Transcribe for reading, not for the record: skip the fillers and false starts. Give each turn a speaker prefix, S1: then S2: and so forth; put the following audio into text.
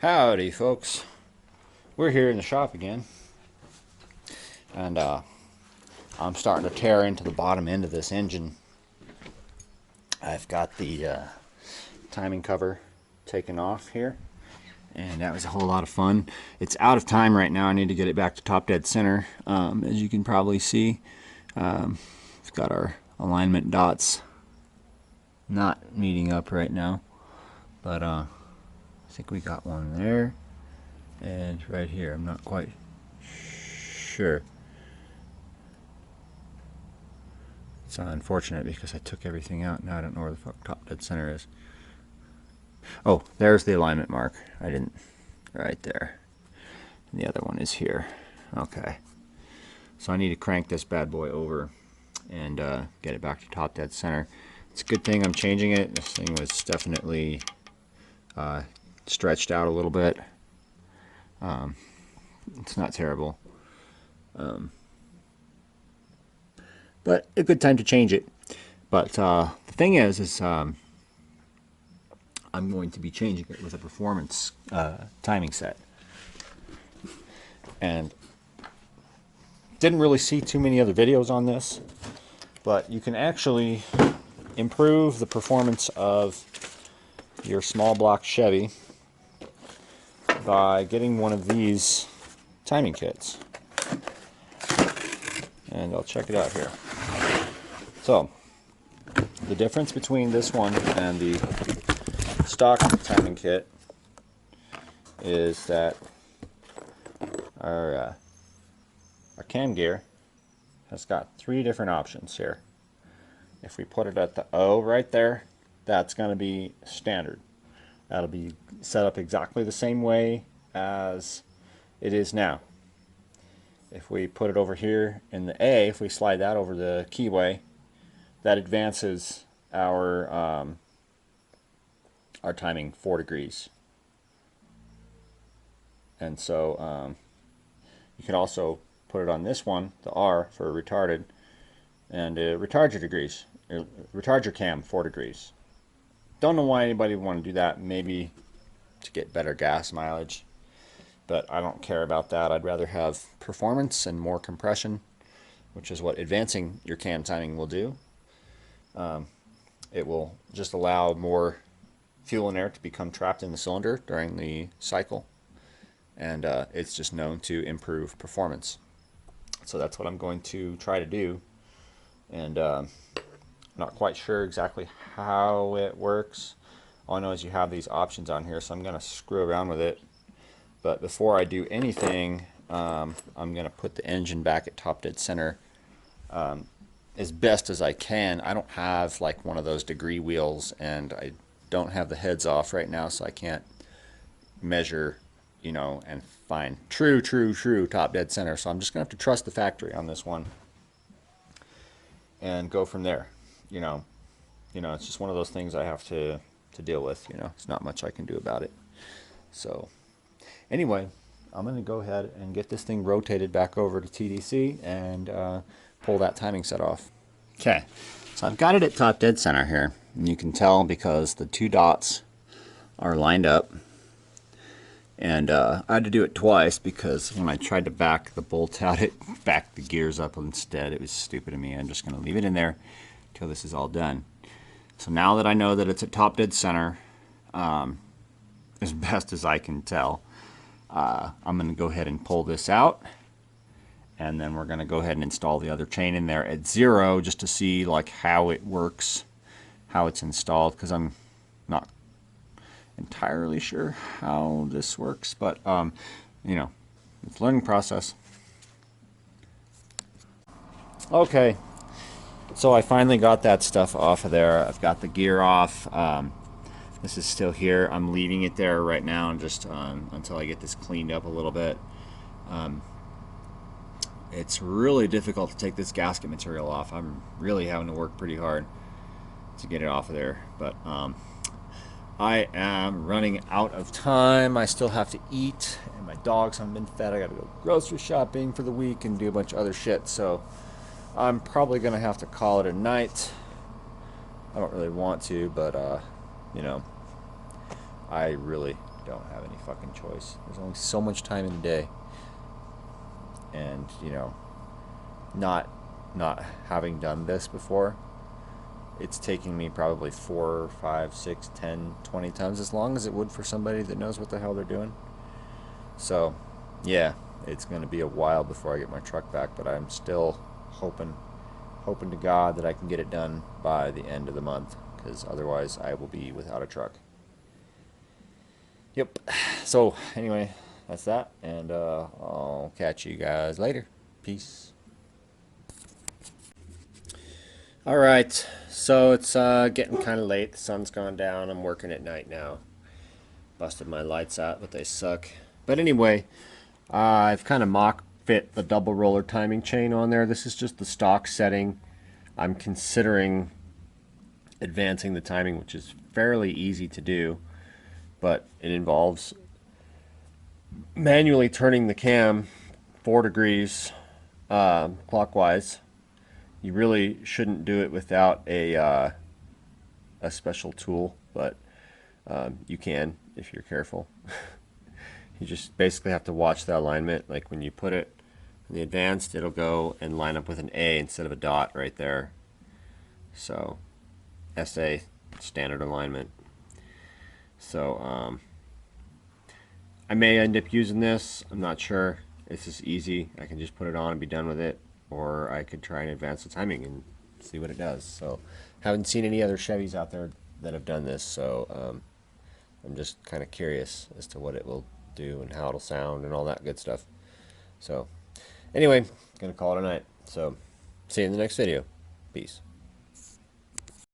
S1: Howdy, folks. We're here in the shop again, and I'm starting to tear into the bottom end of this engine. I've got the timing cover taken off here, and that was a whole lot of fun. It's out of time right now. I need to get it back to top dead center. As you can probably see, we've got our alignment dots not meeting up right now, but I think we got one there. And right here, I'm not quite sure. It's unfortunate because I took everything out. Now I don't know where the fuck top dead center is. Oh, there's the alignment mark. I didn't. Right there. And the other one is here. Okay. So I need to crank this bad boy over and get it back to top dead center. It's a good thing I'm changing it. This thing was definitely stretched out a little bit. It's not terrible, but a good time to change it. But the thing is I'm going to be changing it with a performance timing set, and didn't really see too many other videos on this, but you can actually improve the performance of your small block Chevy by getting one of these timing kits. And I'll check it out here. So, the difference between this one and the stock timing kit is that our cam gear has got 3 different options here. If we put it at the O right there, that's going to be standard. That'll be set up exactly the same way as it is now. If we put it over here in the A, if we slide that over the keyway, that advances our timing 4 degrees. And so you can also put it on this one, the R for retarded, and retard your degrees, retard your cam 4 degrees. Don't know why anybody would want to do that. Maybe to get better gas mileage, but I don't care about that. I'd rather have performance and more compression, which is what advancing your cam timing will do. It will just allow more fuel and air to become trapped in the cylinder during the cycle, and it's just known to improve performance. So that's what I'm going to try to do, and not quite sure exactly how it works. All I know is you have these options on here, so I'm going to screw around with it. But before I do anything, I'm going to put the engine back at top dead center as best as I can. I don't have like one of those degree wheels, and I don't have the heads off right now, so I can't measure, you know, and find true top dead center. So I'm just going to have to trust the factory on this one and go from there. You know, it's just one of those things I have to deal with. You know, it's not much I can do about it. So anyway, I'm going to go ahead and get this thing rotated back over to TDC and pull that timing set off. Okay, so I've got it at top dead center here, and you can tell because the 2 dots are lined up. And I had to do it twice because when I tried to back the bolt out, it backed the gears up instead. It was stupid of me. I'm just going to leave it in there until this is all done. So now that I know that it's at top dead center, as best as I can tell, I'm going to go ahead and pull this out, and then we're going to go ahead and install the other chain in there at 0 just to see like how it works, how it's installed, because I'm not entirely sure how this works, but you know, it's a learning process. Okay, so I finally got that stuff off of there. I've got the gear off. This is still here. I'm leaving it there right now, and just until I get this cleaned up a little bit. It's really difficult to take this gasket material off. I'm really having to work pretty hard to get it off of there, but I am running out of time. I still have to eat, and my dogs haven't been fed. I gotta go grocery shopping for the week and do a bunch of other shit, so I'm probably gonna have to call it a night. I don't really want to, but you know, I really don't have any fucking choice. There's only so much time in a day. And, you know, not having done this before, it's taking me probably 4, 5, 6, 10, 20 times as long as it would for somebody that knows what the hell they're doing. So, yeah, it's going to be a while before I get my truck back, but I'm still hoping to God that I can get it done by the end of the month, because otherwise I will be without a truck. Yep. So, anyway, that's that, and I'll catch you guys later. Peace. All right, so it's getting kind of late. The sun's gone down. I'm working at night now. Busted my lights out, but they suck. But anyway, I've kind of mock fit the double roller timing chain on there. This is just the stock setting. I'm considering advancing the timing, which is fairly easy to do, but it involves manually turning the cam 4 degrees clockwise. You really shouldn't do it without a special tool, but you can if you're careful. You just basically have to watch the alignment. Like when you put it in the advanced, it'll go and line up with an A instead of a dot right there. So SA, standard alignment. So I may end up using this. I'm not sure. It's just easy. I can just put it on and be done with it. Or I could try and advance the timing and see what it does. So haven't seen any other Chevys out there that have done this. So I'm just kind of curious as to what it will do and how it'll sound and all that good stuff. So anyway, gonna call it a night. So see you in the next video. Peace.